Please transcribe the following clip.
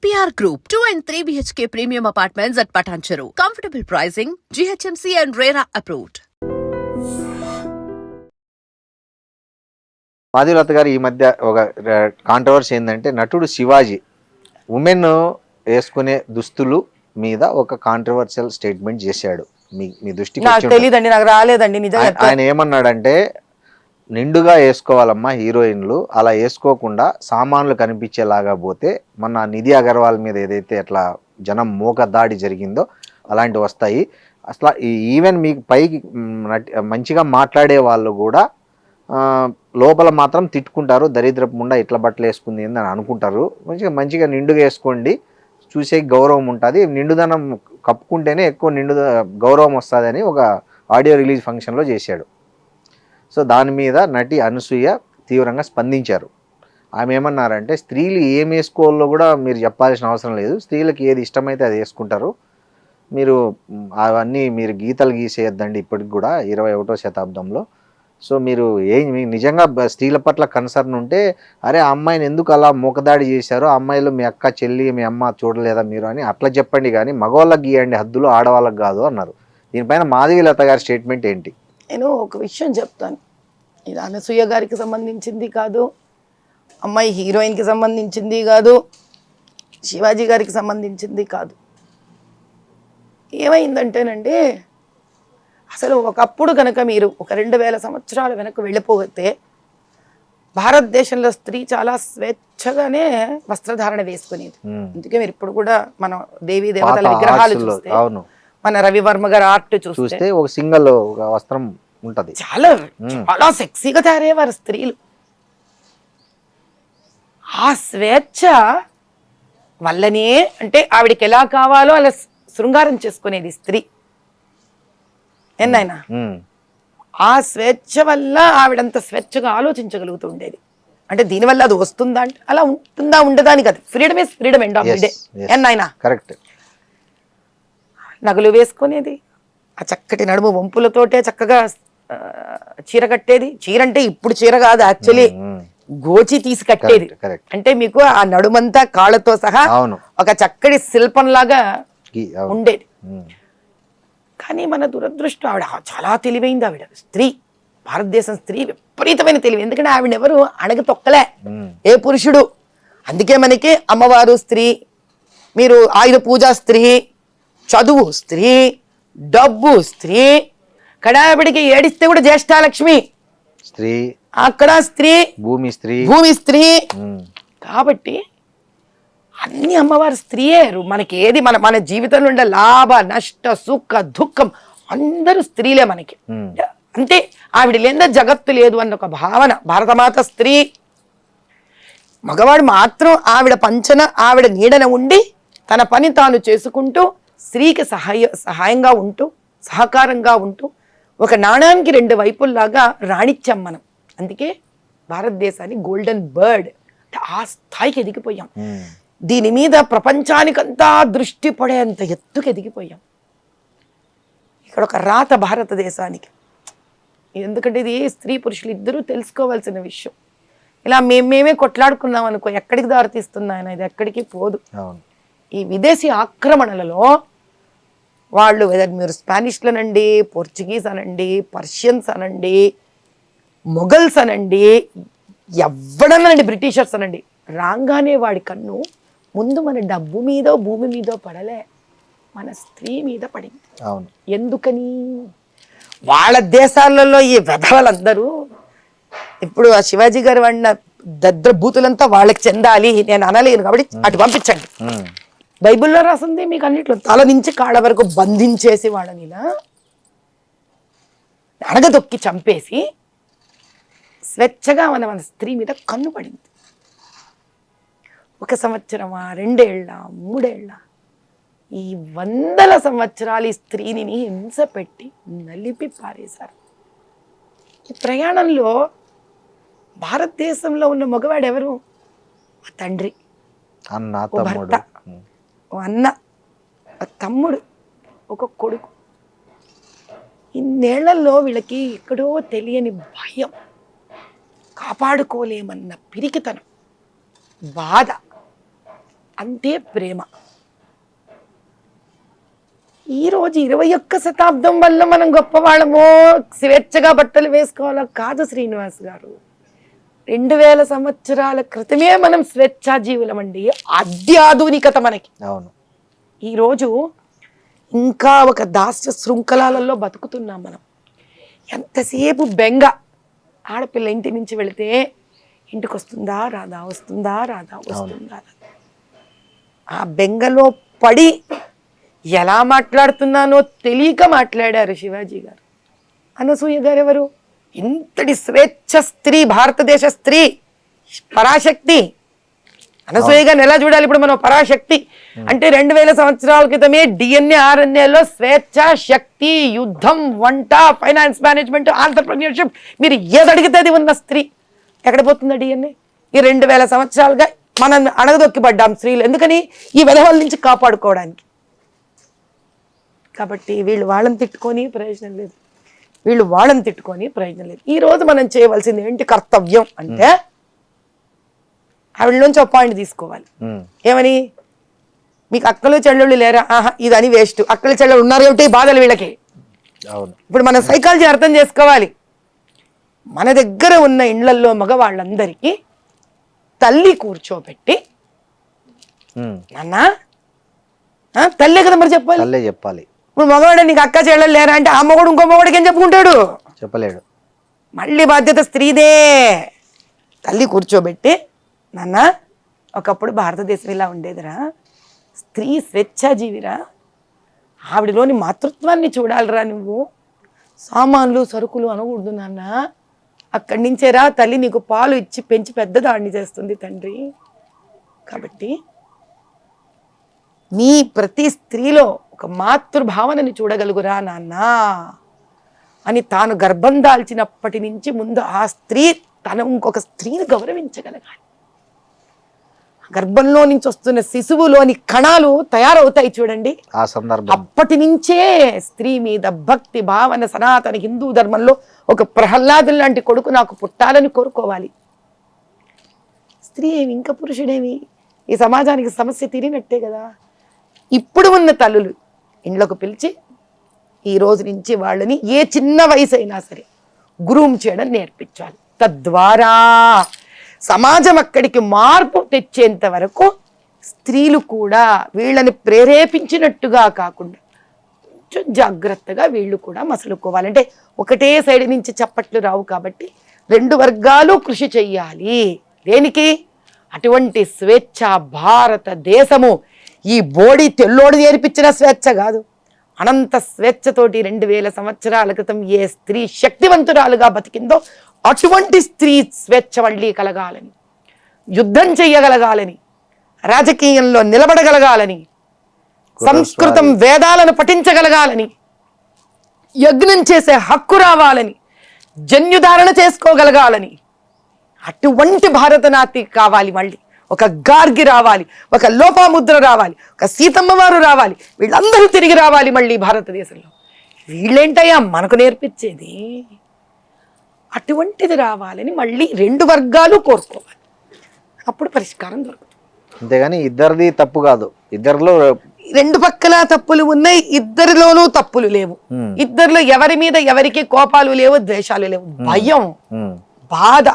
EPR Group, 2 and 3 BHK premium apartments at Patancheru. Comfortable pricing, GHMC and RERA approved. Madhavilatha గారు ఈ మధ్య ఒక controversy ఏంటంటే నటుడు శివాజీ ఉమెన్ వేసుకునే దుస్తులు మీద ఒక కాంట్రవర్షియల్ స్టేట్మెంట్ చేశాడు. మీ దృష్టికి నాకు తెలియదండి, నాకు రాలేదండి నిజంగా. ఆయన ఏమన్నాడంటే నిండుగా వేసుకోవాలమ్మా హీరోయిన్లు, అలా వేసుకోకుండా సామాన్లు కనిపించేలాగా పోతే మన నిధి అగర్వాల్ మీద ఏదైతే అట్లా జనం మూక దాడి జరిగిందో అలాంటివి వస్తాయి. అసలు ఈవెన్ మీకు పైకి మంచిగా మాట్లాడే వాళ్ళు కూడా లోపల మాత్రం తిట్టుకుంటారు, దరిద్రపు ముండా ఇట్లా బట్టలు వేసుకుంది అని అనుకుంటారు. మంచిగా నిండుగా వేసుకోండి, చూసే గౌరవం ఉంటుంది, నిండుదనం కప్పుకుంటేనే ఎక్కువ గౌరవం వస్తుంది అని ఒక ఆడియో రిలీజ్ ఫంక్షన్లో చేశాడు. సో దాని మీద నటి అనసూయ తీవ్రంగా స్పందించారు. ఆమె ఏమన్నారంటే స్త్రీలు ఏం వేసుకోవాలో కూడా మీరు చెప్పాల్సిన అవసరం లేదు, స్త్రీలకు ఏది ఇష్టమైతే అది వేసుకుంటారు, మీరు అవన్నీ మీరు గీతలు గీసేయద్దండి ఇప్పటికి కూడా 21వ శతాబ్దంలో. సో మీరు నిజంగా స్త్రీల పట్ల కన్సర్న్ ఉంటే అరే అమ్మాయిని ఎందుకు అలా మూకదాడి చేశారో, అమ్మాయిలు మీ అక్క చెల్లి మీ అమ్మ చూడలేదా మీరు అని అట్లా చెప్పండి, కానీ మగవాళ్ళకి గీయండి హద్దులు, ఆడవాళ్ళకి కాదు అన్నారు. దీనిపైన మాధవీలత గారి స్టేట్మెంట్ ఏంటి? నేను ఒక విషయం చెప్తాను, ఇది అనసూయ గారికి సంబంధించింది కాదు, అమ్మాయి హీరోయిన్కి సంబంధించింది కాదు, శివాజీ గారికి సంబంధించింది కాదు. ఏమైందంటేనండి, అసలు ఒకప్పుడు కనుక మీరు ఒక 2000 సంవత్సరాల వెనక్కి వెళ్ళిపోతే భారతదేశంలో స్త్రీ చాలా స్వేచ్ఛగానే వస్త్రధారణ వేసుకునేది. అందుకే మీరు ఇప్పుడు కూడా మనం దేవీ దేవతల విగ్రహాలు చూస్తే, మన రవివర్మ గారి ఆర్ట్ చూస్తే ఒక సింగిల్ వస్త్రం ఉంటది, చాలా చాలా సెక్సీగా తయారయ్యేవారు స్త్రీలు. ఆ స్వేచ్ఛ వల్లనే అంటే ఆవిడకి ఎలా కావాలో అలా శృంగారం చేసుకునేది స్త్రీ. ఎన్నైనా ఆ స్వేచ్ఛ వల్ల ఆవిడంత స్వేచ్ఛగా ఆలోచించగలుగుతూ ఉండేది. అంటే దీనివల్ల అది వస్తుందా అంటే అలా ఉంటుందా ఉండదా అని కాదు, freedom is freedom end of the day. ఎన్నైనా కరెక్ట్. నగలు వేసుకునేది, ఆ చక్కటి నడుము వంపులతోటే చక్కగా చీర కట్టేది. చీర అంటే ఇప్పుడు చీర కాదు, యాక్చువల్లీ గోచి తీసి కట్టేది. అంటే మీకు ఆ నడుమంతా కాళ్ళతో సహా ఒక చక్కటి శిల్పంలాగా ఉండేది. కానీ మన దురదృష్టం, ఆవిడ చాలా తెలివైంది. ఆవిడ స్త్రీ, భారతదేశం స్త్రీ విపరీతమైన తెలివి. ఎందుకంటే ఆవిడ ఎవరు అణగ తొక్కలే ఏ పురుషుడు. అందుకే మనకి అమ్మవారు స్త్రీ, మీరు ఆయుధ పూజ స్త్రీ, చదువు స్త్రీ, డబ్బు స్త్రీ, కడావిడికి ఏడిస్తే కూడా జ్యేష్ఠాలక్ష్మి స్త్రీ, అక్కడ స్త్రీ, భూమి స్త్రీ, భూమి స్త్రీ. కాబట్టి అన్ని అమ్మవారు స్త్రీయే. మనకి ఏది మన జీవితంలో ఉండే లాభ నష్ట సుఖ దుఃఖం అందరూ స్త్రీలే మనకి. అంటే ఆవిడ లేదా జగత్తు లేదు అన్న ఒక భావన. భారతమాత స్త్రీ, మగవాడు మాత్రం ఆవిడ పంచన ఆవిడ నీడన ఉండి తన పని తాను చేసుకుంటూ స్త్రీకి సహాయంగా ఉంటూ సహకారంగా ఉంటూ ఒక నాణానికి 2 వైపుల్లాగా రాణించాం మనం. అందుకే భారతదేశాన్ని గోల్డెన్ బర్డ్ అంటే ఆ స్థాయికి ఎదిగిపోయాం. దీని మీద ప్రపంచానికంతా దృష్టి పడేంత ఎత్తుకు ఎదిగిపోయాం. ఇక్కడ ఒక రాత భారతదేశానికి. ఎందుకంటే ఇది స్త్రీ పురుషులు ఇద్దరూ తెలుసుకోవాల్సిన విషయం. ఇలా మేమే కొట్లాడుకున్నాం అనుకో, ఎక్కడికి దారితీస్తుంది ఆయన, ఇది ఎక్కడికి పోదు. ఈ విదేశీ ఆక్రమణలలో వాళ్ళు మీరు స్పానిష్లు అనండి, పోర్చుగీస్ అనండి, పర్షియన్స్ అనండి, మొఘల్స్ అనండి, ఎవడనండి, బ్రిటిషర్స్ అనండి, రాగానే వాడి కన్ను ముందు మన డబ్బు మీదో భూమి మీదో పడలే, మన స్త్రీ మీద పడింది. ఎందుకని? వాళ్ళ దేశాలలో ఈ వెధవలందరూ ఇప్పుడు ఆ శివాజీ గారు వాడిన దద్ర బూతులంతా వాళ్ళకి చెందాలి, నేను అనలేను కాబట్టి అటు పంపించండి. బైబిల్లో రాసింది మీకు అన్నిట్లో తల నుంచి కాళ్ళ వరకు బంధించేసి వాళ్ళని ఇలా అడగదొక్కి చంపేసి స్వేచ్ఛగా మన స్త్రీ మీద కన్ను పడింది. 1 సంవత్సరమా, 2 ఏళ్ళ, 3 ఏళ్ళ, ఈ 100ల సంవత్సరాలు ఈ స్త్రీని హింస పెట్టి నలిపి పారేశారు. ఈ ప్రయాణంలో భారతదేశంలో ఉన్న మగవాడు ఎవరు? మా తండ్రి, ఓ భర్త, ఓ అన్న, ఓ తమ్ముడు, ఒక కొడుకు. ఇన్నేళ్లలో వీళ్ళకి ఎక్కడో తెలియని భయం, కాపాడుకోలేమన్న పిరికితనం, బాధ, అంతే ప్రేమ. ఈరోజు 21వ శతాబ్దం వల్ల మనం గొప్పవాళ్ళమో, స్వేచ్ఛగా బట్టలు వేసుకోవాలో కాదు శ్రీనివాస్ గారు. 2000 సంవత్సరాల క్రితమే మనం స్వేచ్ఛాజీవులం అండి. అత్యాధునికత మనకి. అవును. ఈరోజు ఇంకా ఒక దాస్య శృంఖలాలలో బతుకుతున్నాం మనం. ఎంతసేపు బెంగ. ఆడపిల్ల ఇంటి నుంచి వెళితే ఇంటికి వస్తుందా రాదా, వస్తుందా రాదా, వస్తుందా రాదా. ఆ బెంగలో పడి ఎలా మాట్లాడుతున్నానో తెలియక మాట్లాడారు శివాజీ గారు. అనసూయ గారు ఎవరు? ఇంతటి స్వేచ్ఛ స్త్రీ, భారతదేశ స్త్రీ, పరాశక్తి. అనసూయ గారిని ఎలా చూడాలి ఇప్పుడు మనం? పరాశక్తి అంటే 2000 సంవత్సరాల క్రితమే DNA RNAలో స్వేచ్ఛ, శక్తి, యుద్ధం, వంట, ఫైనాన్స్ మేనేజ్మెంట్, ఆంటర్ప్రెన్యూర్షిప్, మీరు ఏది అడిగితే అది ఉన్న స్త్రీ. ఎక్కడ పోతుందా DNA? ఈ 2000 సంవత్సరాలుగా మనం అణగదొక్కిపడ్డాం స్త్రీలు. ఎందుకని? ఈ వెధవల నుంచి కాపాడుకోవడానికి. కాబట్టి వీళ్ళు వాళ్ళని తిట్టుకొని ప్రయోజనం లేదు, వీళ్ళు వాళ్ళని తిట్టుకొని ప్రయోజనం లేదు. ఈ రోజు మనం చేయవలసింది ఏంటి కర్తవ్యం అంటే, ఆవిడలోంచి ఒక పాయింట్ తీసుకోవాలి. ఏమని? మీకు అక్కలు చెల్లెళ్ళు లేరా? ఆహా, ఇదని వేస్ట్. అక్కలు చెల్లెళ్ళు ఉన్నారు ఏమిటి బాధలు వీళ్ళకి. ఇప్పుడు మన సైకాలజీ అర్థం చేసుకోవాలి. మన దగ్గర ఉన్న ఇండ్లల్లో మగవాళ్ళందరికీ తల్లి కూర్చోబెట్టి, నాన్న తల్లే కదా మరి చెప్పాలి, తల్లే చెప్పాలి. ఇప్పుడు మగవాడు నీకు అక్క చెల్లెళ్ళు లేరా అంటే ఆ మగవాడు ఇంకో మగవాడికి ఏం చెప్పుకుంటాడు? చెప్పలేడు. మళ్ళీ బాధ్యత స్త్రీదే. తల్లి కూర్చోబెట్టి, నాన్న ఒకప్పుడు భారతదేశం ఇలా ఉండేదిరా, స్త్రీ స్వేచ్ఛాజీవిరా, ఆవిడలోని మాతృత్వాన్ని చూడాలిరా నువ్వు. సామాన్లు సరుకులు అనకూడదు నాన్న. అక్కడి నుంచేరా తల్లి నీకు పాలు ఇచ్చి పెంచి పెద్దదాన్ని చేస్తుంది తండ్రి. కాబట్టి నీ ప్రతి స్త్రీలో ఒక మాతృభావనని చూడగలుగురా నాన్న అని తాను గర్భం దాల్చినప్పటి నుంచి ముందు ఆ స్త్రీ తన ఇంకొక స్త్రీని గౌరవించగలగాలి. గర్భంలో నుంచి వస్తున్న శిశువులోని కణాలు తయారవుతాయి చూడండి. ఆ సందర్భం అప్పటి నుంచే స్త్రీ మీద భక్తి భావన. సనాతన హిందూ ధర్మంలో ఒక ప్రహ్లాదు లాంటి కొడుకు నాకు పుట్టాలని కోరుకోవాలి. స్త్రీ ఏమి ఇంకా పురుషుడేమి? ఈ సమాజానికి సమస్య తీరినట్టే కదా. ఇప్పుడు ఉన్న తల్లులు ఇండ్లకు పిలిచి ఈ రోజు నుంచి వాళ్ళని ఏ చిన్న వయసు అయినా సరే గ్రూమ్ చేయడం నేర్పించాలి. తద్వారా సమాజం అక్కడికి మార్పు తెచ్చేంత వరకు స్త్రీలు కూడా వీళ్ళని ప్రేరేపించినట్టుగా కాకుండా కొంచెం జాగ్రత్తగా వీళ్ళు కూడా మసలుకోవాలంటే ఒకటే సైడ్ నుంచి చప్పట్లు రావు. కాబట్టి 2 వర్గాలు కృషి చెయ్యాలి. దేనికి? అటువంటి స్వేచ్ఛ భారతదేశము ఈ బోడి తెల్లోడి నేర్పించిన స్వేచ్ఛ కాదు. అనంత స్వేచ్ఛతోటి 2000 సంవత్సరాల క్రితం ఏ స్త్రీ శక్తివంతురాలుగా బతికిందో అటువంటి స్త్రీ స్వేచ్ఛ మళ్ళీ కలగాలని, యుద్ధం చెయ్యగలగాలని, రాజకీయంలో నిలబడగలగాలని, సంస్కృతం వేదాలను పఠించగలగాలని, యజ్ఞం చేసే హక్కు రావాలని, జన్యుధారణ చేసుకోగలగాలని, అటువంటి భారతనాతి కావాలి. మళ్ళీ ఒక గార్గి రావాలి, ఒక లోపాముద్ర రావాలి, ఒక సీతమ్మ వారు రావాలి. వీళ్ళందరూ తిరిగి రావాలి మళ్ళీ భారతదేశంలో. వీళ్ళేంటయ్యా మనకు నేర్పించేది? అటువంటిది రావాలని మళ్ళీ 2 వర్గాలు కోరుకోవాలి. అప్పుడు పరిష్కారం దొరుకుతుంది. అంతేగాని ఇద్దరిది తప్పు కాదు. ఇద్దరిలో 2 పక్కల తప్పులు ఉన్నాయి, ఇద్దరిలోనూ తప్పులు లేవు. ఇద్దరిలో ఎవరి మీద ఎవరికి కోపాలు లేవు, ద్వేషాలు లేవు. భయం, బాధ,